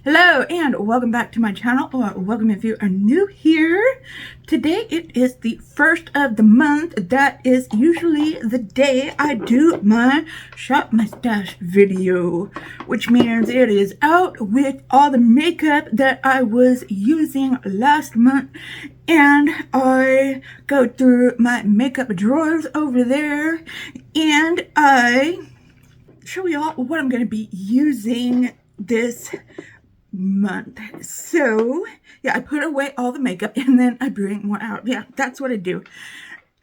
Hello and welcome back to my channel, or welcome if you are new here. Today it is the first of the month. That is usually the day I do my shop my stash video, which means it is out with all the makeup that I was using last month, and I go through my makeup drawers over there and I show y'all what I'm going to be using this month. So yeah, I put away all the makeup and then I bring more out. Yeah, that's what I do.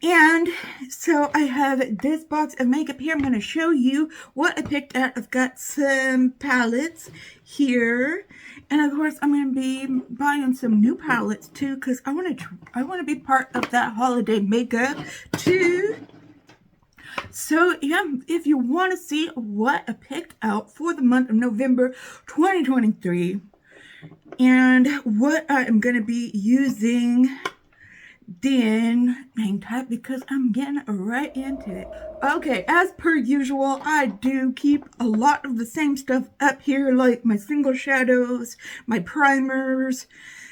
And so I have this box of makeup here. I'm going to show you what I picked out. I've got some palettes here, and of course I'm going to be buying some new palettes too, because I want to be part of that holiday makeup too. So yeah, if you want to see what I picked out for the month of November 2023 and what I am going to be using, then hang tight because I'm getting right into it. Okay, as per usual, I do keep a lot of the same stuff up here, like my single shadows, my primers,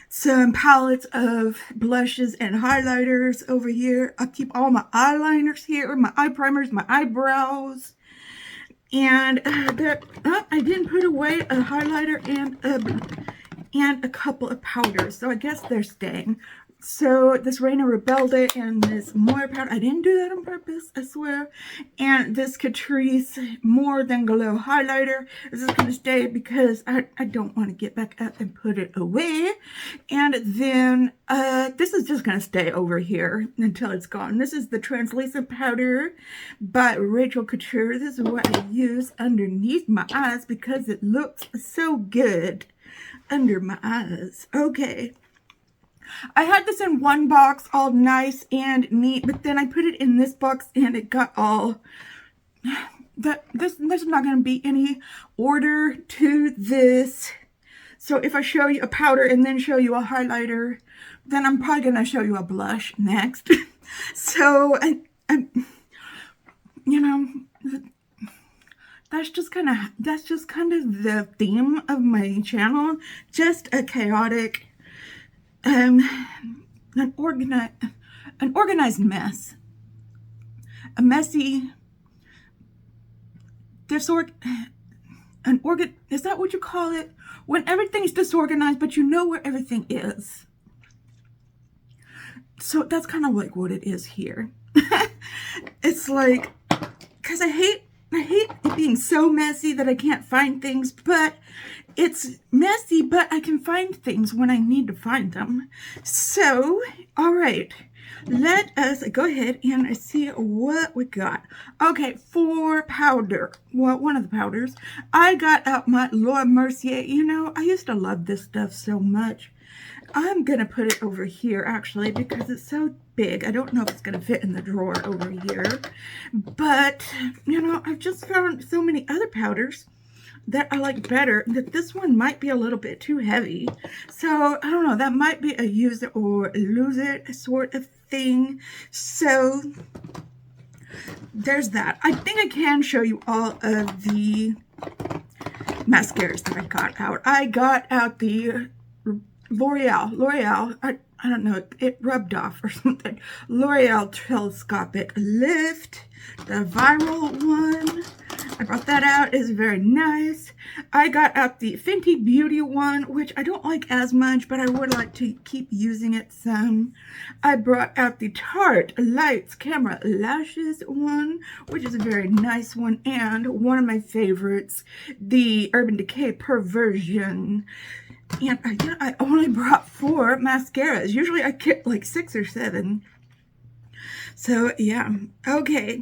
some palettes of blushes and highlighters over here. I keep all my eyeliners here, my eye primers, my eyebrows. And I didn't put away a highlighter and a couple of powders, so I guess they're staying. So this Reina Rebelde and this Moira powder, I didn't do that on purpose, I swear. And this Catrice More Than Glow highlighter, this is going to stay because I don't want to get back up and put it away. And then this is just going to stay over here until it's gone. This is the Translucent Powder by Rachel Couture. This is what I use underneath my eyes because it looks so good under my eyes. Okay. I had this in one box, all nice and neat, but then I put it in this box and it got all... There's not going to be any order to this. So if I show you a powder and then show you a highlighter, then I'm probably going to show you a blush next. So, you know, that's just kind of the theme of my channel. Just a chaotic... an organized mess. A messy, is that what you call it? When everything's disorganized, but you know where everything is. So that's kind of like what it is here. It's like, because I hate it being so messy that I can't find things, but it's messy, but I can find things when I need to find them. So, all right, let us go ahead and see what we got. Okay, for powder, well, one of the powders, I got out my Laura Mercier. You know, I used to love this stuff so much. I'm going to put it over here, actually, because it's so big. I don't know if it's going to fit in the drawer over here. But, you know, I've just found so many other powders that I like better, that this one might be a little bit too heavy. So, I don't know, that might be a use it or lose it sort of thing. So, there's that. I think I can show you all of the mascaras that I got out. I got out the L'Oreal, I don't know, it rubbed off or something. L'Oreal Telescopic Lift, the viral one. I brought that out. It's very nice. I got out the Fenty Beauty one, which I don't like as much, but I would like to keep using it some. I brought out the Tarte Lights Camera Lashes one, which is a very nice one, and one of my favorites, the Urban Decay Perversion. And I only brought 4 mascaras. Usually I get like 6 or 7. So yeah, okay.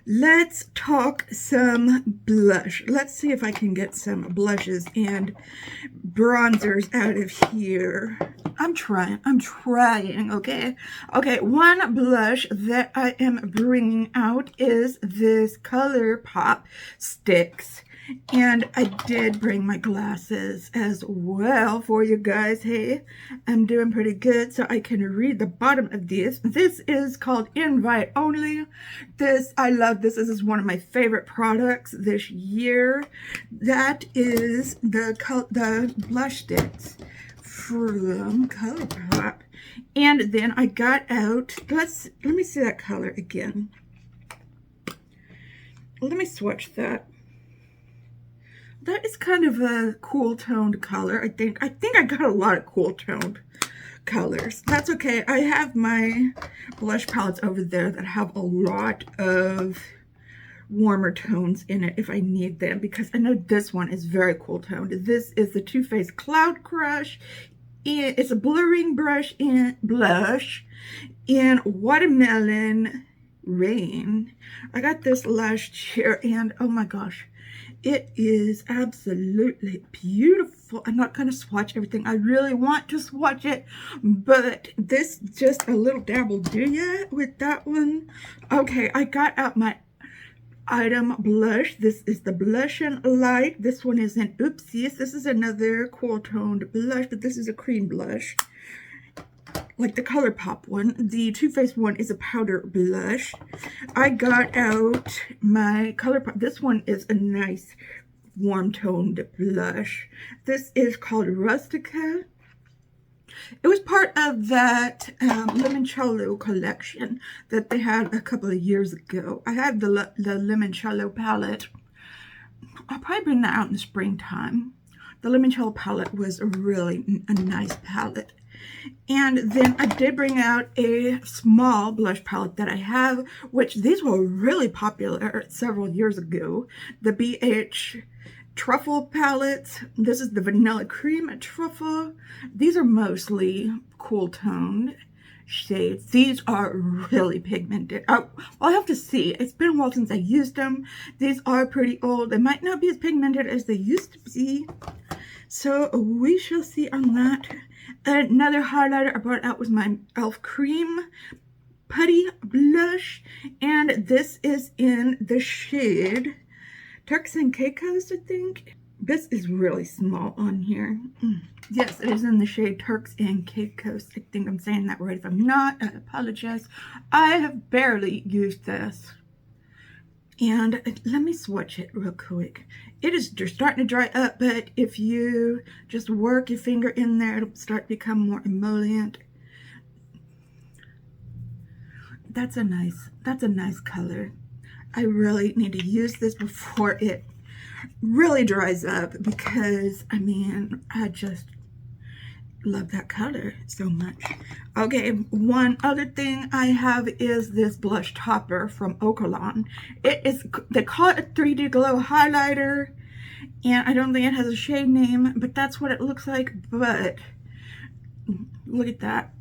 Let's talk some blush. Let's see if I can get some blushes and bronzers out of here. I'm trying, okay? Okay, one blush that I am bringing out is this ColourPop Sticks. And I did bring my glasses as well for you guys. Hey, I'm doing pretty good so I can read the bottom of this. This is called Invite Only. I love this. This is one of my favorite products this year. That is the blush sticks from ColourPop. And then I got out, let me see that color again. Let me swatch that. That is kind of a cool toned color, I think. I think I got a lot of cool toned colors. That's okay. I have my blush palettes over there that have a lot of warmer tones in it if I need them, because I know this one is very cool toned. This is the Too Faced Cloud Crush. It's a blurring blush in Watermelon Rain. I got this last year and oh my gosh, it is absolutely beautiful. I'm not going to swatch everything. I really want to swatch it, but this just a little dab will do ya with that one. Okay, I got out my item blush. This is the Blush and Light. This one is in Oopsies. This is another cool toned blush, but this is a cream blush, like the ColourPop one. The Too Faced one is a powder blush. I got out my ColourPop. This one is a nice warm toned blush. This is called Rustica. It was part of that limoncello collection that they had a couple of years ago. I had the limoncello palette. I'll probably bring that out in the springtime. The limoncello palette was really a nice palette. And then I did bring out a small blush palette that I have, which these were really popular several years ago. The BH Truffle palettes. This is the Vanilla Cream Truffle. These are mostly cool toned shades. These are really pigmented. Well, I have to see. It's been a while since I used them. These are pretty old. They might not be as pigmented as they used to be. So we shall see on that. Another highlighter I brought out was my e.l.f. Cream Putty Blush. And this is in the shade Turks and Caicos, I think. This is really small on here. Yes, it is in the shade Turks and Caicos. I think I'm saying that right. If I'm not, I apologize. I have barely used this. And let me swatch it real quick. It is just starting to dry up, but if you just work your finger in there, it'll start to become more emollient. That's a nice color. I really need to use this before it really dries up, because I mean, I just love that color so much. Okay, one other thing I have is this blush topper from Okolon. They call it a 3D glow highlighter, and I don't think it has a shade name, but that's what it looks like. But look at that.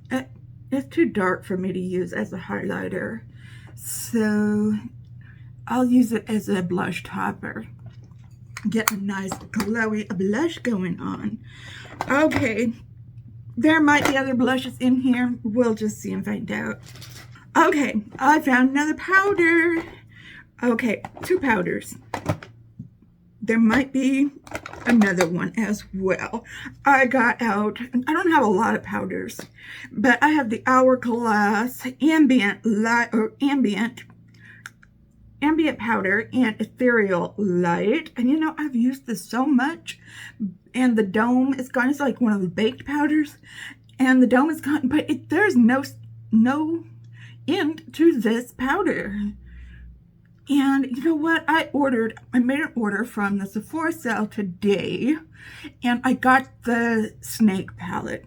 It's too dark for me to use as a highlighter, so I'll use it as a blush topper. Get a nice glowy blush going on. Okay, there might be other blushes in here. We'll just see and find out. Okay, I found another powder. Okay, 2 powders. There might be another one as well. I got out, I don't have a lot of powders, but I have the Hourglass Ambient powder and Ethereal Light. And you know, I've used this so much, and the dome is gone. It's like one of the baked powders, and the dome is gone, but there's no end to this powder. And you know what? I made an order from the Sephora sale today, and I got the snake palette.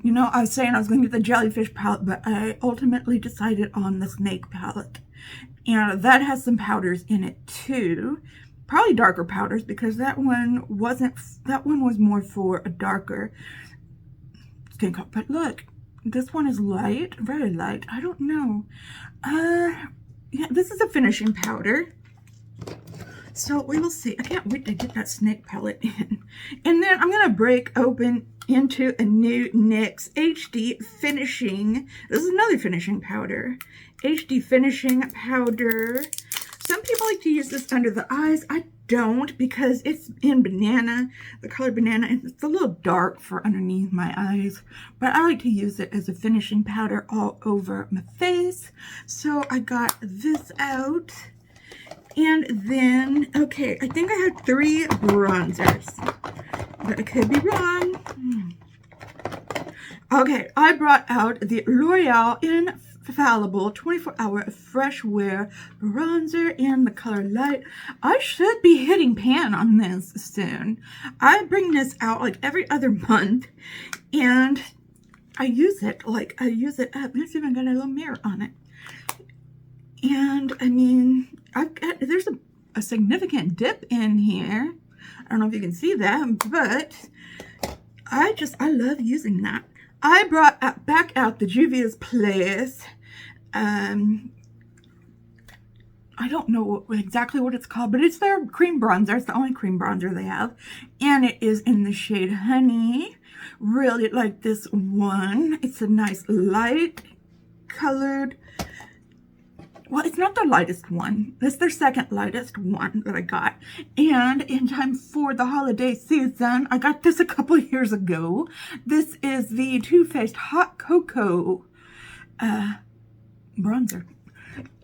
You know, I was saying I was going to get the jellyfish palette, but I ultimately decided on the snake palette. And that has some powders in it too. Probably darker powders, because that one was more for a darker skin color. But look, this one is light, very light. I don't know. Yeah, this is a finishing powder. So we will see. I can't wait to get that snake palette in. And then I'm going to break open into a new NYX HD Finishing. This is another finishing powder. HD Finishing Powder. Some people like to use this under the eyes. I don't, because it's in banana, the color banana, and it's a little dark for underneath my eyes, but I like to use it as a finishing powder all over my face. So I got this out. And then, okay, I think I had 3 bronzers, but I could be wrong. Okay, I brought out the L'Oreal Infallible 24-Hour Fresh Wear Bronzer in the color Light. I should be hitting pan on this soon. I bring this out like every other month, and I use it up. It's even got a little mirror on it. And I mean, there's a significant dip in here. I don't know if you can see that, but I love using that. I brought back out the Juvia's Place. I don't know exactly what it's called, but it's their cream bronzer. It's the only cream bronzer they have. And it is in the shade Honey. Really like this one. It's a nice light colored. Well, it's not the lightest one. It's their second lightest one that I got. And in time for the holiday season, I got this a couple years ago. This is the Too Faced Hot Cocoa bronzer.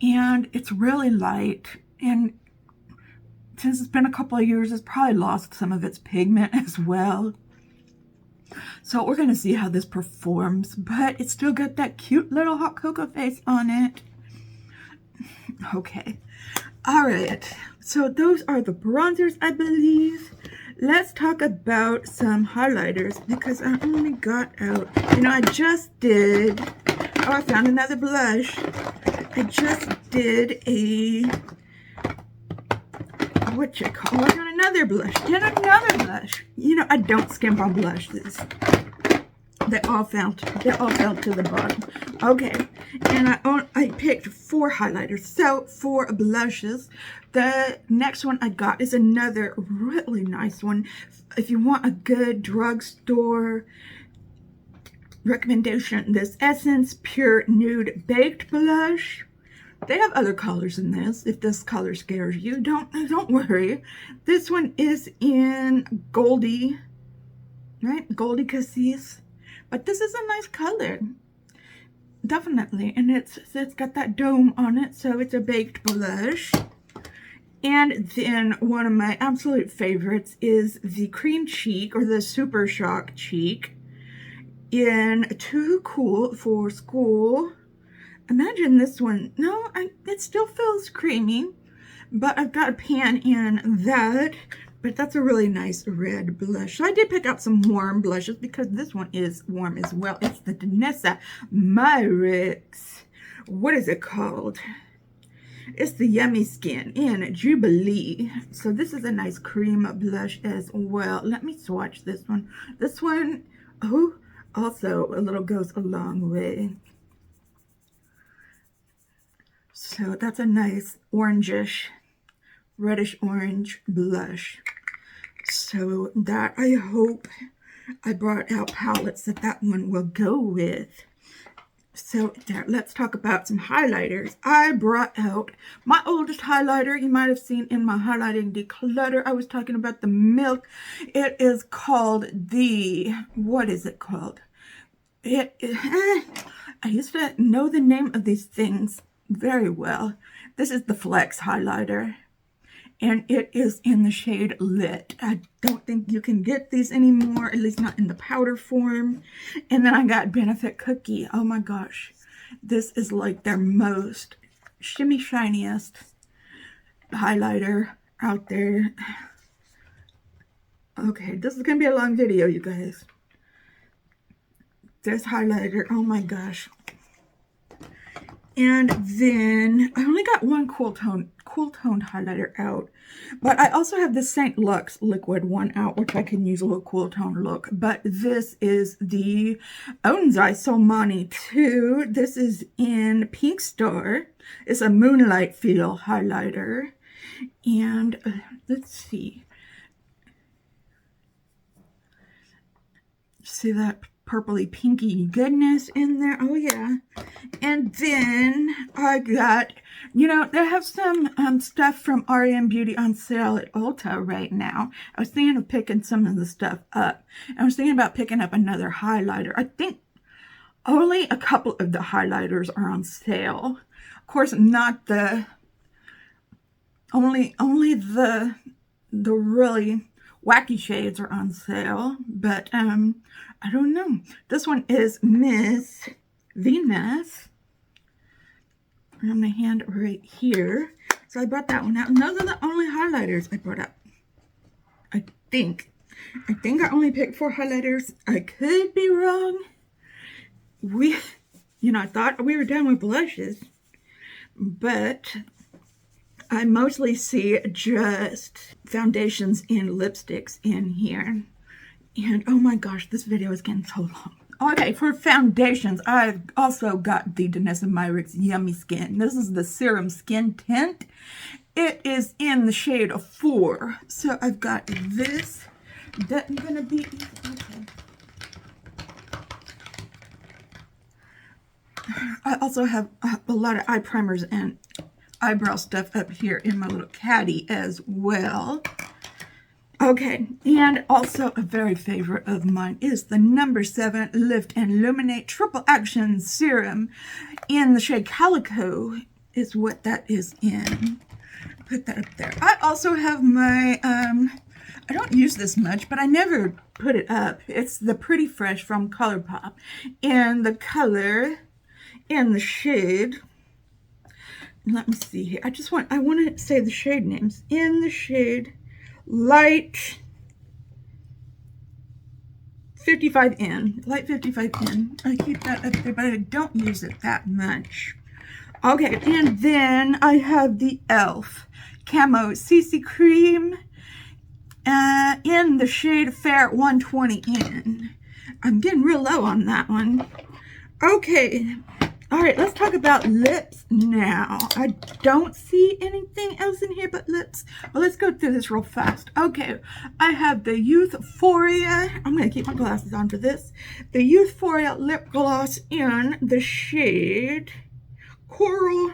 And it's really light. And since it's been a couple of years, it's probably lost some of its pigment as well. So we're going to see how this performs. But it's still got that cute little hot cocoa face on it. Okay, all right, so those are the bronzers, I believe. Let's talk about some highlighters, because I only got out, I just did, I found another blush. I just did I got another blush, I don't skimp on blushes. They all fell to the bottom. Okay, and I picked 4 highlighters. So for blushes, the next one I got is another really nice one. If you want a good drugstore recommendation, this Essence Pure Nude Baked Blush. They have other colors in this. If this color scares you, don't worry. This one is in Goldie, right? Goldie Cassis. But this is a nice color, definitely, and it's got that dome on it, so it's a baked blush. And then one of my absolute favorites is the Cream Cheek, or the Super Shock Cheek, in Too Cool for School. Imagine this one. No, it still feels creamy, but I've got a pan in that. But that's a really nice red blush. So I did pick out some warm blushes because this one is warm as well. It's the Danessa Myricks. What is it called? It's the Yummy Skin in Jubilee. So this is a nice cream blush as well. Let me swatch this one. This one, also a little goes a long way. So that's a nice orangish, reddish orange blush. So that, I hope I brought out palettes that one will go with. So there, let's talk about some highlighters. I brought out my oldest highlighter. You might have seen in my highlighting declutter, I was talking about the Milk. It is called the, what is it called? I used to know the name of these things very well. This is the Flex highlighter. And it is in the shade Lit. I don't think you can get these anymore, at least not in the powder form. And then I got Benefit Cookie. Oh my gosh. This is like their most shimmy shiniest highlighter out there. Okay, this is going to be a long video, you guys. This highlighter, oh my gosh. And then I only got one cool toned highlighter out, but I also have the St. Lux liquid one out, which I can use a little cool tone look. But this is the Onzai Solmani 2. This is in Pink Star. It's a Moonlight Feel highlighter. And let's see. See that purpley pinky goodness in there? Oh yeah. And then I got You know, they have some stuff from REM Beauty on sale at Ulta right now. I was thinking of picking some of the stuff up. I was thinking about picking up another highlighter. I think only a couple of the highlighters are on sale. Of course, not the only the really wacky shades are on sale, but I don't know. This one is Miss Venus. On my hand right here. So I brought that one out. And those are the only highlighters I brought up. I think I only picked 4 highlighters. I could be wrong. I thought we were done with blushes, but I mostly see just foundations and lipsticks in here. And oh my gosh, this video is getting so long. Okay, for foundations, I've also got the Danessa Myricks Yummy Skin. This is the Serum Skin Tint. It is in the shade of 4. So I've got this. That's gonna be, okay. I also have a lot of eye primers and eyebrow stuff up here in my little caddy as well. Okay, and also a very favorite of mine is the number 7 Lift and Illuminate Triple Action Serum in the shade Calico is what that is in. Put that up there. I also have my, I don't use this much, but I never put it up. It's the Pretty Fresh from ColourPop. And the color in the shade, let me see here. I want to say the shade names. In the shade Light 55N. Light 55N. I keep that up there, but I don't use it that much. Okay, and then I have the e.l.f. Camo CC Cream in the shade Fair 120N. I'm getting real low on that one. Okay. All right, let's talk about lips now. I don't see anything else in here but lips. Well, let's go through this real fast. Okay, I have the Youthforia. I'm going to keep my glasses on for this. The Youthforia lip gloss in the shade Coral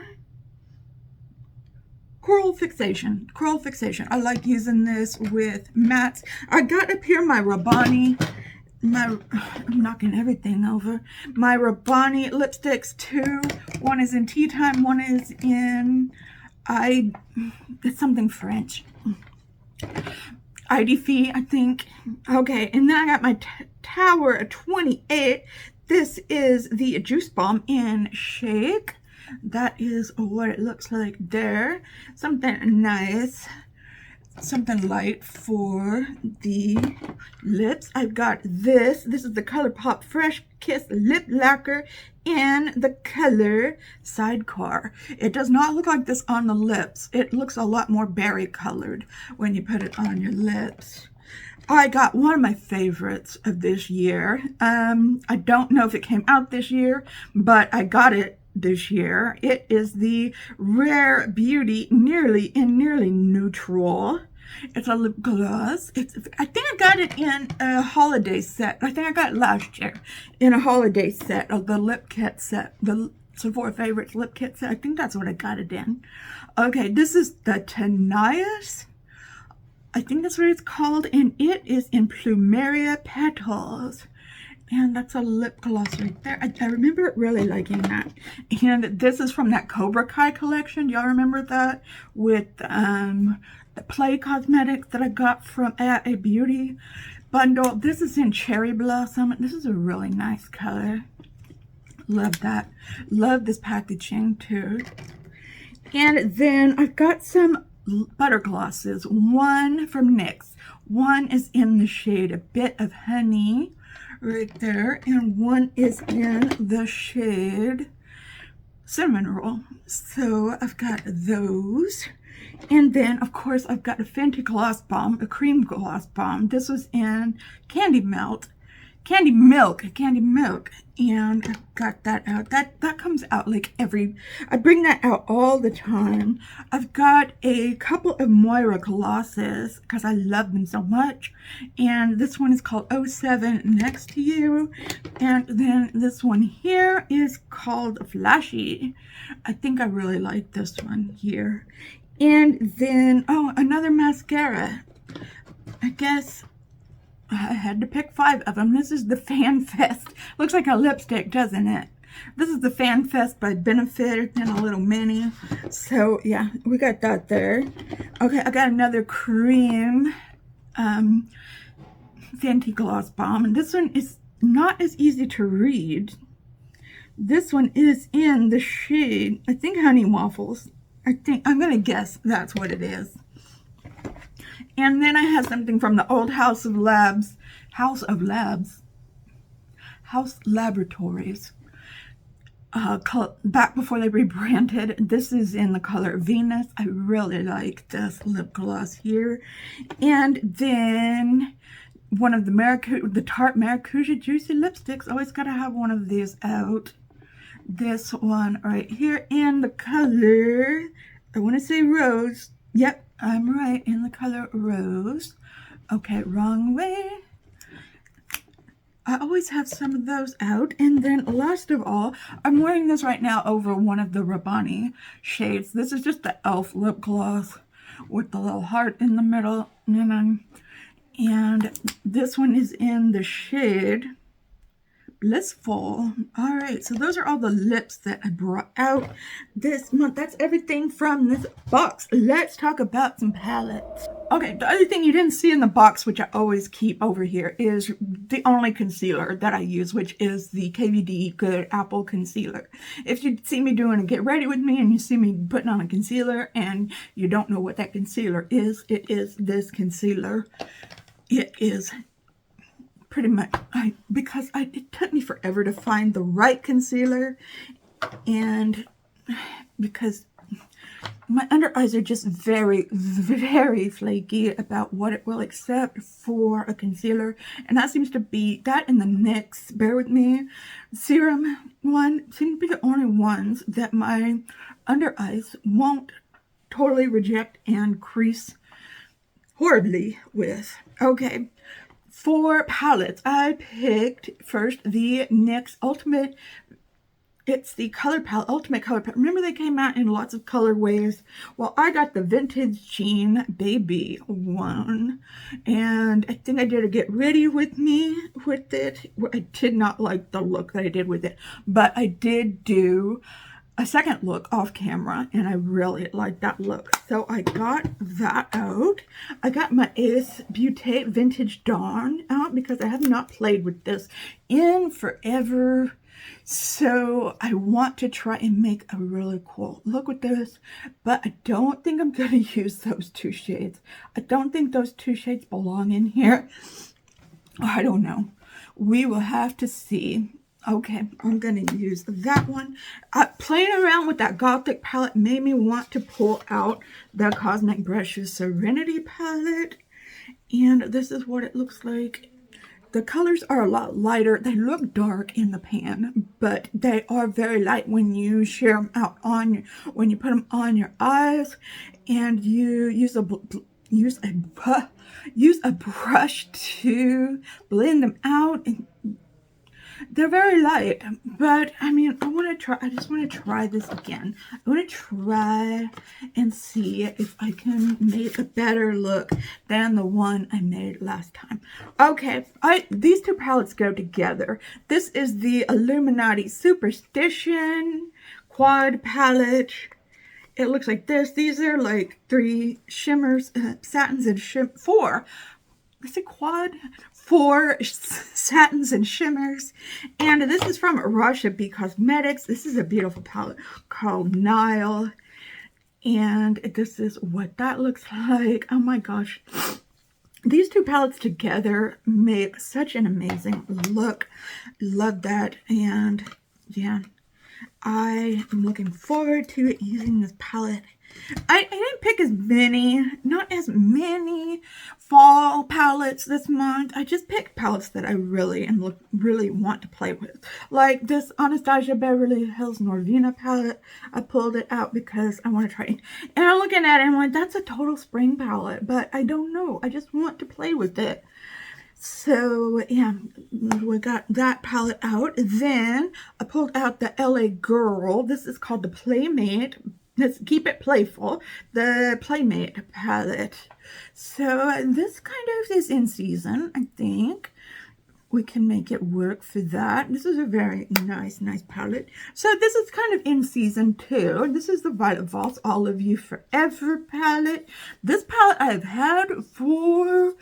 Fixation. Coral Fixation. I like using this with mattes. I got up here my Rabbani. I'm knocking everything over. My Rabbani lipsticks too. One is in Tea Time, one is in it's something French. IDF, I think. Okay, and then I got my Tower 28. This is the Juice Bomb in Shake. That is what it looks like there. Something nice. Something light for the lips. I've got this. This is the ColourPop Fresh Kiss Lip Lacquer in the color Sidecar. It does not look like this on the lips. It looks a lot more berry colored when you put it on your lips. I got one of my favorites of this year. I don't know if it came out this year, but I got it this year. It is the Rare Beauty Nearly Neutral. It's a lip gloss. I think I got it in a holiday set. I think I got it last year in a holiday set of the lip kit set. The Sephora Favorites lip kit set. I think that's what I got it in. Okay, this is the Tenacious. I think that's what it's called, and it is in Plumeria Petals. And that's a lip gloss right there. I remember really liking that. And this is from that Cobra Kai collection. Do y'all remember that? With the Play Cosmetics that I got from a beauty bundle. This is in Cherry Blossom. This is a really nice color. Love that. Love this packaging too. And then I've got some butter glosses. One from NYX. One is in the shade A Bit of Honey. Right there, and one is in the shade Cinnamon Roll. So I've got those, and then of course I've got a Fenty Gloss Bomb, a cream gloss bomb. This was in Candy Melt Candy Milk, and I've got that out. That comes out like I bring that out all the time. I've got a couple of Moira glosses because I love them so much, and this one is called 07 Next to You, and then this one here is called Flashy. I think I really like this one here. And then, oh, another mascara. I guess I had to pick 5 of them. This is the Fan Fest. Looks like a lipstick, doesn't it? This is the Fan Fest by Benefit and a little mini. So, yeah, we got that there. Okay, I got another cream Fenty Gloss Bomb. And this one is not as easy to read. This one is in the shade, I think, Honey Waffles. I'm going to guess that's what it is. And then I have something from the old House Laboratories. Back before they rebranded. This is in the color Venus. I really like this lip gloss here. And then one of the Tarte Maracuja Juicy Lipsticks. Always got to have one of these out. This one right here in the color, I want to say Rose. Yep, I'm right, in the color Rose. Okay, wrong way. I always have some of those out. And then last of all, I'm wearing this right now over one of the Rabbani shades. This is just the e.l.f. lip gloss with the little heart in the middle. And this one is in the shade Blissful. All right, so those are all the lips that I brought out this month. That's everything from this box. Let's talk about some palettes. Okay, the other thing you didn't see in the box, which I always keep over here, is the only concealer that I use, which is the KVD Good Apple Concealer. If you see me doing a get ready with me and you see me putting on a concealer and you don't know what that concealer is, it is this concealer. It is pretty much, because it took me forever to find the right concealer, and because my under eyes are just very, very flaky about what it will accept for a concealer, and that seems to be, that and the NYX, bear with me, serum one, seem to be the only ones that my under eyes won't totally reject and crease horribly with. Okay. For palettes, I picked first the NYX Ultimate. It's the color palette, Ultimate Color Palette. Remember, they came out in lots of colorways. Well, I got the Vintage Jean Baby one, and I think I did a get ready with me with it. I did not like the look that I did with it, but I did do a second look off camera, and I really like that look. So I got that out. I got my Ace Beauté Vintage Dawn out because I have not played with this in forever. So I want to try and make a really cool look with this, but I don't think I'm going to use those 2 shades. I don't think those 2 shades belong in here. I don't know. We will have to see. Okay, I'm going to use that one. Playing around with that Gothic palette made me want to pull out the Cosmic Brushes Serenity palette. And this is what it looks like. The colors are a lot lighter. They look dark in the pan, but they are very light when you share them out on, when you put them on your eyes, and you use a brush to blend them out. And they're very light, but I mean, I just want to try this again. I want to try and see if I can make a better look than the one I made last time. Okay, these 2 palettes go together. This is the Illuminati Superstition Quad palette. It looks like this. These are like 3 shimmers, satins, and 4. I said quad. 4 satins and shimmers. And this is from Russia B Cosmetics. This is a beautiful palette called Nile. And this is what that looks like. Oh my gosh. These 2 palettes together make such an amazing look. Love that. And yeah, I am looking forward to using this palette I didn't pick not as many fall palettes this month. I just picked palettes that I really want to play with. Like this Anastasia Beverly Hills Norvina palette. I pulled it out because I want to try it. And I'm looking at it and I'm like, that's a total spring palette, but I don't know. I just want to play with it. So yeah, we got that palette out. Then I pulled out the LA Girl. This is called the Playmate. Let's keep it playful. The Playmate palette. So this kind of is in season, I think. We can make it work for that. This is a very nice palette. So this is kind of in season too. This is the Violet Voss All of You Forever palette. This palette I've had for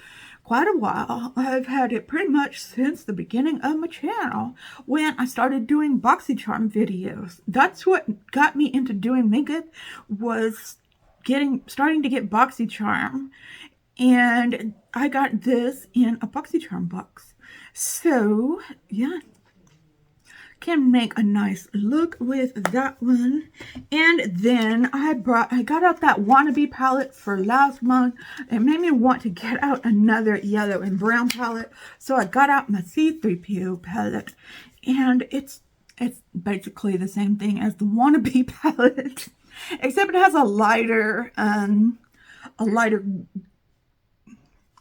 quite a while. I've had it pretty much since the beginning of my channel when I started doing BoxyCharm videos. That's what got me into doing makeup, was starting to get BoxyCharm, and I got this in a BoxyCharm box. So yeah, can make a nice look with that one. And then I got out that Wannabe palette for last month. It made me want to get out another yellow and brown palette, so I got out my C3PO palette, and it's basically the same thing as the Wannabe palette, except it has a lighter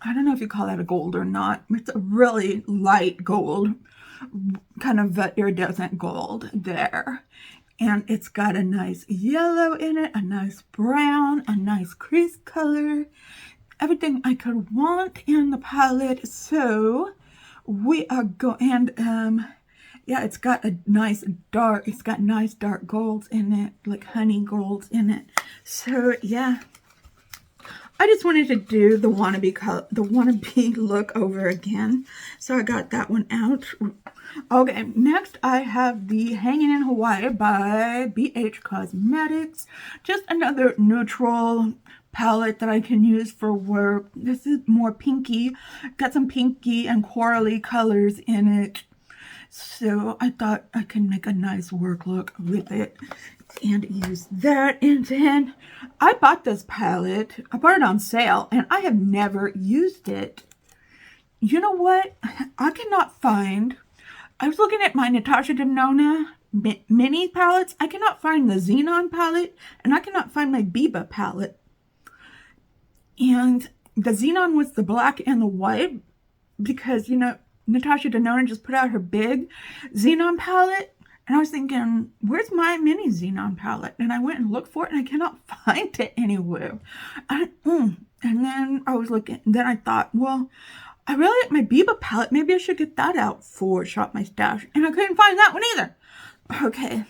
I don't know if you call that a gold or not. It's a really light gold, kind of iridescent gold there. And it's got a nice yellow in it, a nice brown, a nice crease color. Everything I could want in the palette. So we are going, and yeah, it's got nice dark golds in it, like honey golds in it. So yeah, I just wanted to do the wannabe look over again. So I got that one out. Okay, next I have the Hanging in Hawaii by BH Cosmetics. Just another neutral palette that I can use for work. This is more pinky. Got some pinky and corally colors in it. So I thought I could make a nice work look with it and use that. And then I bought this palette. I bought it on sale and I have never used it. You know what? I cannot find, I was looking at my Natasha Denona mini palettes. I cannot find the Xenon palette, and I cannot find my Biba palette. And the Xenon was the black and the white because, you know, Natasha Denona just put out her big Xenon palette, and I was thinking, where's my mini Xenon palette? And I went and looked for it, and I cannot find it anywhere. And then I was looking, then I thought, well, I really like my Biba palette. Maybe I should get that out for Shop My Stash. And I couldn't find that one either. Okay.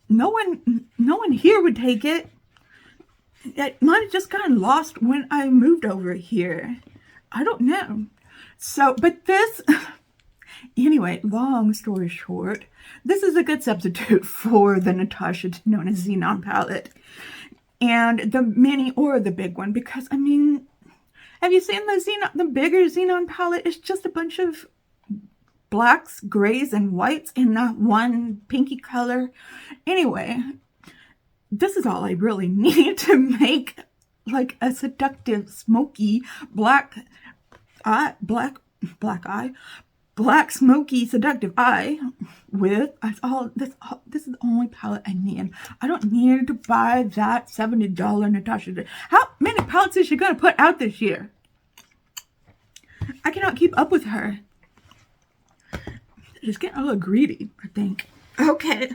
No one here would take it. Mine just got lost when I moved over here. I don't know. So, but this, anyway, long story short, this is a good substitute for the Natasha Denona Xenon palette. And the mini or the big one, because, I mean, have you seen the bigger Xenon palette? It's just a bunch of blacks, grays, and whites in that one pinky color. Anyway, this is all I really need to make like a seductive, smoky, black smoky seductive eye with. This is the only palette I need. I don't need to buy that $70 Natasha. How many palettes is she gonna put out this year? I cannot keep up with her. She's getting a little greedy, I think. Okay.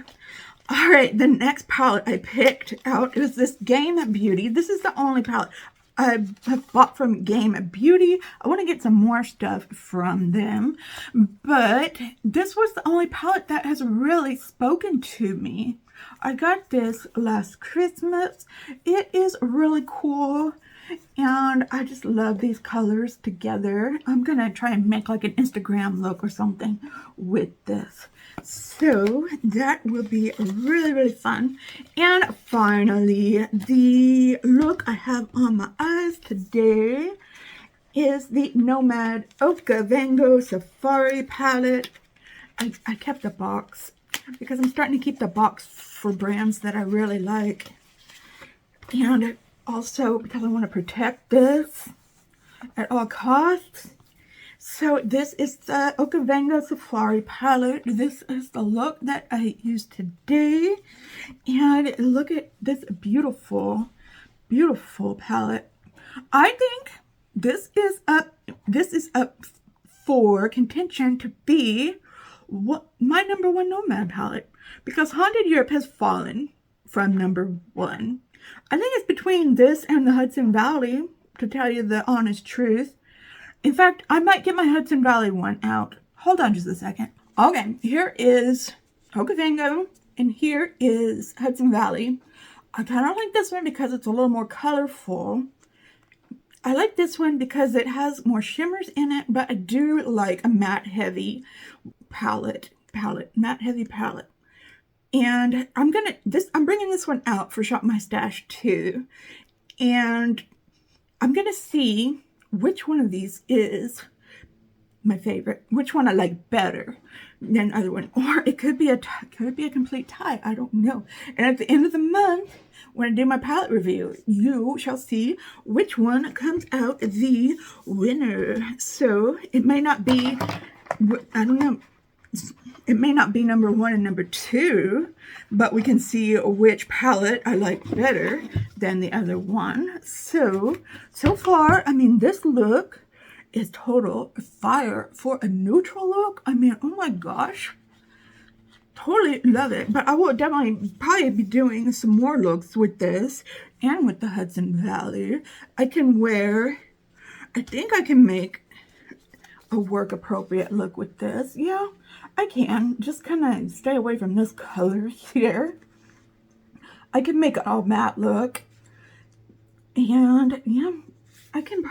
All right, the next palette I picked out is this Game Beauty. This is the only palette I have bought from Game Beauty. I want to get some more stuff from them, but this was the only palette that has really spoken to me. I got this last Christmas. It is really cool, and I just love these colors together. I'm going to try and make like an Instagram look or something with this. So that will be really, really fun. And finally, the look I have on my eyes today is the Nomad Okavango Safari palette. I kept a box. because I'm starting to keep the box for brands that I really like. And also because I want to protect this at all costs. So this is the Okavango Safari palette. This is the look that I used today. And look at this beautiful, beautiful palette. I think this is up for contention to be my #1 Nomad palette, because Haunted Europe has fallen from #1. I think it's between this and the Hudson Valley, to tell you the honest truth. In fact, I might get my Hudson Valley one out. Hold on just a second. Okay, here is Okavango, and here is Hudson Valley. I kind of like this one because it's a little more colorful. I like this one because it has more shimmers in it, but I do like a matte heavy matte heavy palette. And I'm bringing this one out for Shop My Stash too. And I'm gonna see which one of these is my favorite, which one I like better than the other one, or it could be a complete tie. I don't know. And at the end of the month, when I do my palette review, you shall see which one comes out the winner. So it may not be, I don't know, it may not be #1 and #2, but we can see which palette I like better than the other one. So far, I mean, this look is total fire for a neutral look. I mean, oh my gosh, totally love it. But I will definitely probably be doing some more looks with this and with the Hudson Valley. I think I can make a work appropriate look with this. Yeah, I can just kind of stay away from this color here. I can make it all matte look, and yeah, I can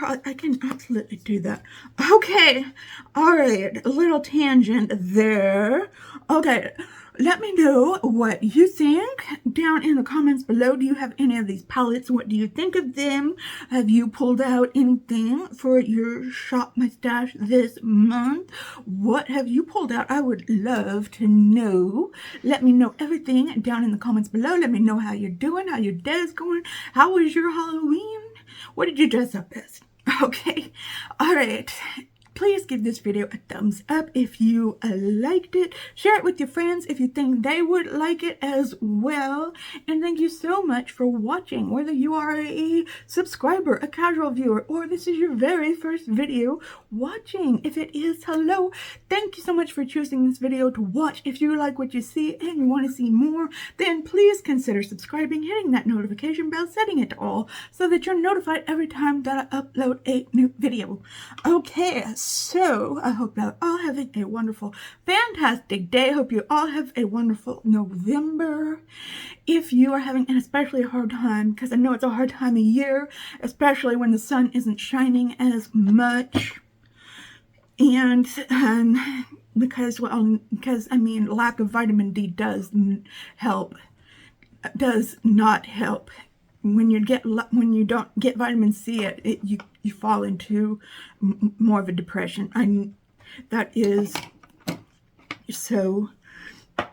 absolutely do that. Okay, all right, a little tangent there. Okay, let me know what you think down in the comments below. Do you have any of these palettes? What do you think of them? Have you pulled out anything for your Shop My Stash this month? What have you pulled out? I would love to know. Let me know everything down in the comments below. Let me know how you're doing, how your day is going. How was your Halloween? What did you dress up as? Okay, all right. Please give this video a thumbs up if you liked it. Share it with your friends if you think they would like it as well. And thank you so much for watching. Whether you are a subscriber, a casual viewer, or this is your very first video watching. If it is, hello. Thank you so much for choosing this video to watch. If you like what you see and you want to see more, then please consider subscribing, hitting that notification bell, setting it to all so that you're notified every time that I upload a new video. Okay, so I hope you're all having a wonderful, fantastic day. I hope you all have a wonderful November. If you are having an especially hard time, because I know it's a hard time of year, especially when the sun isn't shining as much, and because I mean, lack of vitamin D does not help. When you don't get vitamin C, you fall into more of a depression. That is so.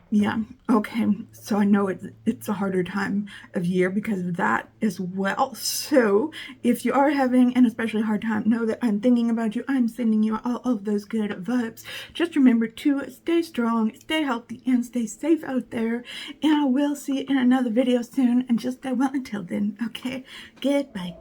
Yeah, okay, so I know it's a harder time of year because of that as well. So if you are having an especially hard time, know that I'm thinking about you. I'm sending you all of those good vibes. Just remember to stay strong, stay healthy, and stay safe out there. And I will see you in another video soon. And just well until then, okay, goodbye.